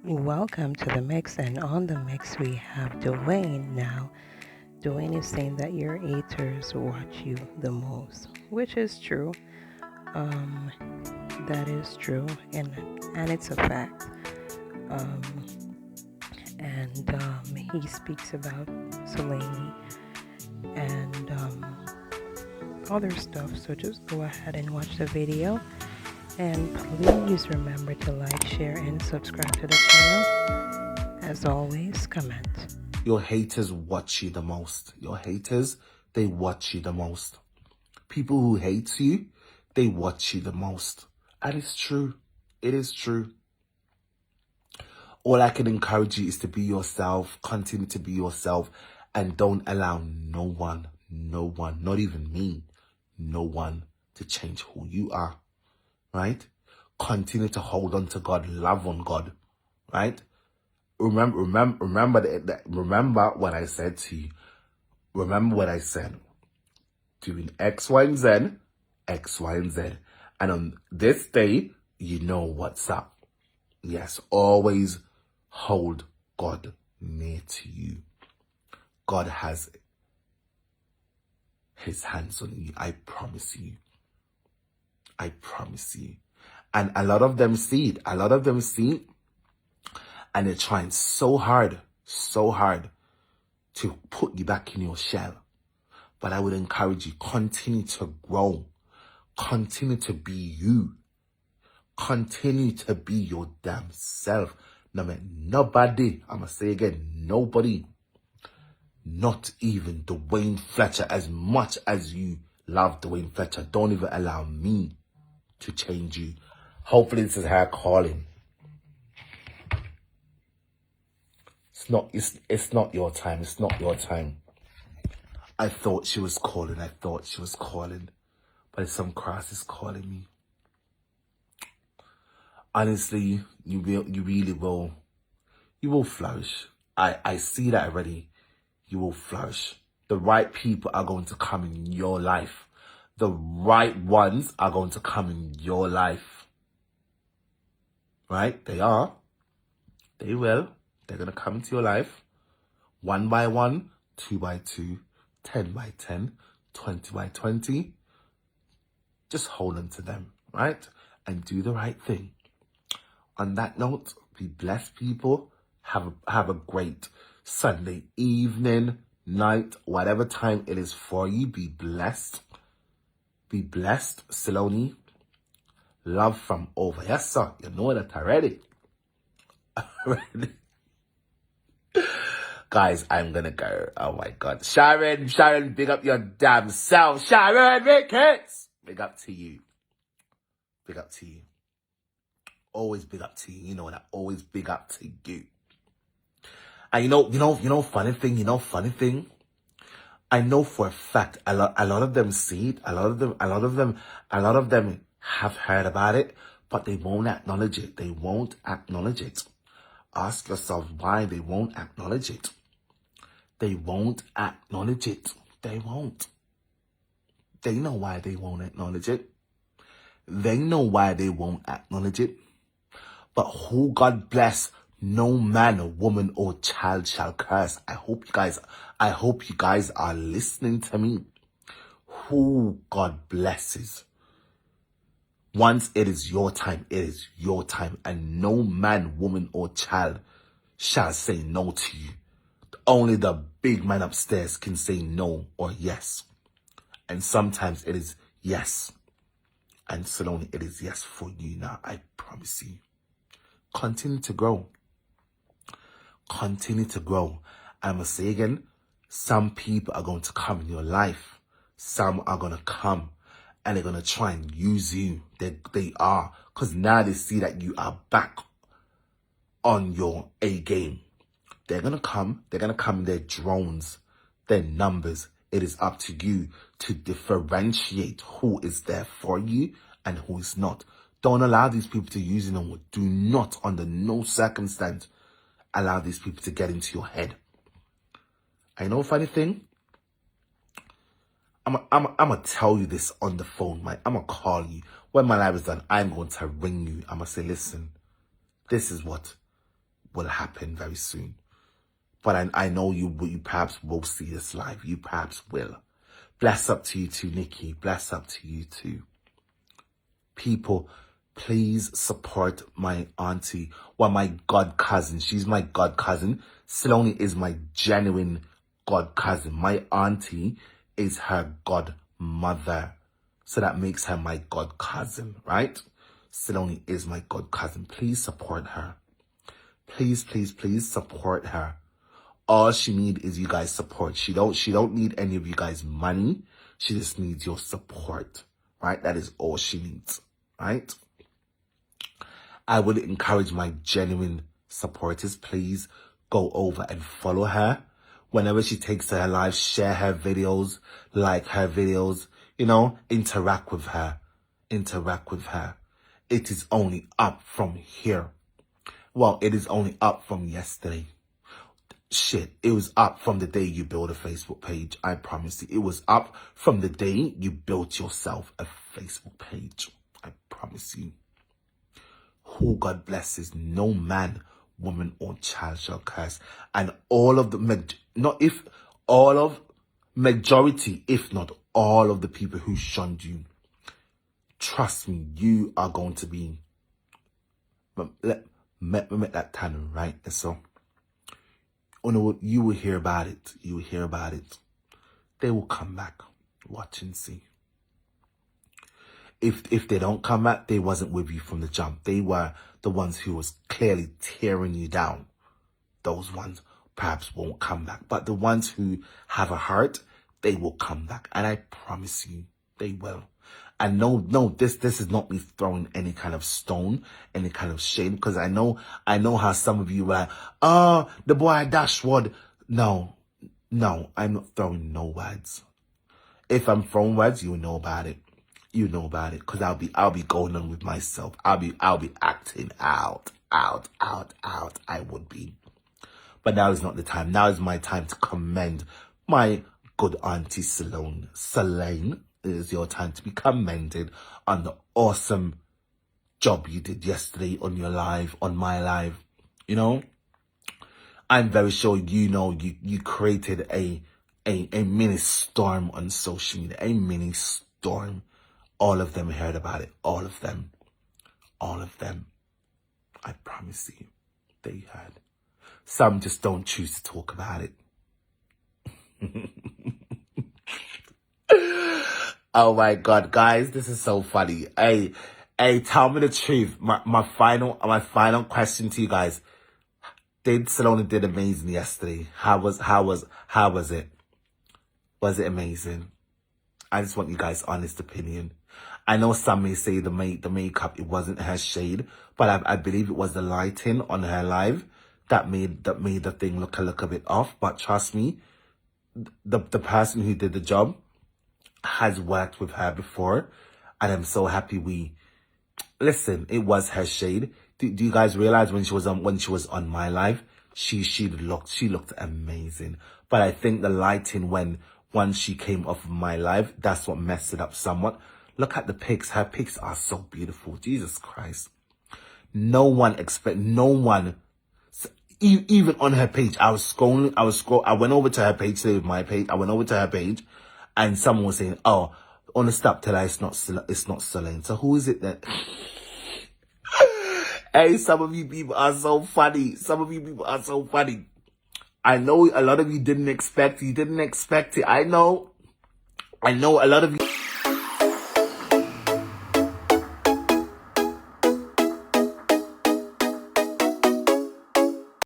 Welcome to the mix, and on the mix we have Dwayne. Now, Dwayne is saying that your haters watch you the most, which is true. Um, that is true, and it's a fact. Um, and he speaks about Selene and other stuff. So just go ahead and watch the video, and please remember to like, share, and subscribe to the channel. As always, comment. Your haters watch you the most. Your haters, they watch you the most. People who hate you, they watch you the most. And it's true. It is true. All I can encourage you is to be yourself, continue to be yourself, and don't allow no one, not even me, no one to change who you are, right? Continue to hold on to God, love on God, right? Remember what I said to you. Remember what I said. Doing X, Y, and Z, X, Y, and Z. And on this day, you know what's up. Yes, always hold God near to you. God has his hands on you. I promise you. I promise you. And a lot of them see it. A lot of them see it. And they're trying so hard to put you back in your shell. But I would encourage you, continue to grow. Continue to be you. Continue to be your damn self. No man, nobody, I'm going to say again, nobody, not even Dwayne Fletcher, as much as you love Dwayne Fletcher, don't even allow me to change you. Hopefully this is her calling. It's not your time. It's not your time. I thought she was calling. But it's some cross is calling me. Honestly, you really will. You will flourish. I see that already. You will flourish. The right people are going to come in your life. The right ones are going to come in your life. Right? They are. They will. They're going to come into your life. 1 by 1, 2 by 2, 10 by 10, 20 by 20. Just hold on to them, right? And do the right thing. On that note, be blessed, people. Have a great Sunday evening, night, whatever time it is for you. Be blessed. Be blessed, Saloni. Love from over. Yes, sir. You know that already. Already. Guys, I'm gonna go. Oh my God. Sharon, big up your damn self. Sharon Ricketts. Big up to you. Big up to you. Always big up to you. You know that. Always big up to you. And funny thing. I know for a fact a lot of them see it. A lot of them have heard about it, but they won't acknowledge it. They won't acknowledge it. Ask yourself why they won't acknowledge it. They won't acknowledge it. They won't. They know why they won't acknowledge it. They know why they won't acknowledge it. But who God bless, no man, woman, or child shall curse. I hope you guys are listening to me. Who God blesses. Once it is your time, it is your time. And no man, woman, or child shall say no to you. Only the big man upstairs can say no or yes. And sometimes it is yes. And Saloni, it is yes for you now. I promise you. Continue to grow. Continue to grow. I must say again, some people are going to come in your life. Some are going to come and they're going to try and use you. They are. Because now they see that you are back on your A game. They're going to come in their drones, their numbers. It is up to you to differentiate who is there for you and who is not. Don't allow these people to use you. Do not, under no circumstance, allow these people to get into your head. I know, funny thing, I'm going to tell you this on the phone, Mike. I'm going to call you. When my live is done, I'm going to ring you. I'm going to say, listen, this is what will happen very soon. But I know you perhaps will see this live. You perhaps will. Bless up to you too, Nikki. Bless up to you too. People, please support my auntie. Well, my god cousin. She's my god cousin. Saloni is my genuine god cousin. My auntie is her godmother. So that makes her my god cousin, right? Saloni is my god cousin. Please support her. Please, please, please support her. All she needs is you guys' support. She don't need any of you guys' money. She just needs your support, right? That is all she needs, right? I would encourage my genuine supporters, please go over and follow her. Whenever she takes to her live, share her videos, like her videos, you know, interact with her. Interact with her. It is only up from here. Well, it is only up from yesterday. Shit, it was up from the day you built a Facebook page. I promise you. It was up from the day you built yourself a Facebook page. I promise you. Who God blesses, no man, woman, or child shall curse. And all of the, majority, if not all of the people who shunned you, trust me, you are going to be, let that time, right? And so, you will hear about it. You will hear about it. They will come back. Watch and see. If they don't come back, they wasn't with you from the jump. They were the ones who was clearly tearing you down. Those ones perhaps won't come back. But the ones who have a heart, they will come back. And I promise you, they will. And no, this is not me throwing any kind of stone, any kind of shade, because I know how some of you were like, oh, the boy Dashwood. No, I'm not throwing no words. If I'm throwing words, you know about it. You know about it, because I'll be going on with myself. I'll be acting out. I would be. But now is not the time. Now is my time to commend my good auntie Selene. It is your time to be commended on the awesome job you did yesterday on your live, on my live. You know, I'm very sure you created a mini storm on social media, a mini storm. All of them heard about it. All of them. I promise you, they heard. Some just don't choose to talk about it. Oh my God, guys, this is so funny. Hey, tell me the truth. My final question to you guys. Saloni did amazing yesterday. How was it? Was it amazing? I just want you guys' honest opinion. I know some may say the makeup, it wasn't her shade, but I believe it was the lighting on her live that made the thing look a little bit off. But trust me, the person who did the job has worked with her before, and I'm so happy listen, it was her shade. Do you guys realize when she was on my live, she looked amazing. But I think the lighting once she came off of my live, that's what messed it up somewhat. Look at the pics. Her pics are so beautiful. Jesus Christ. No one, even on her page, I went over to her page today with my page. I went over to her page and someone was saying, oh, on the stop till it's not Selene. So who is it then? Hey, some of you people are so funny. I know a lot of you didn't expect it. I know a lot of you.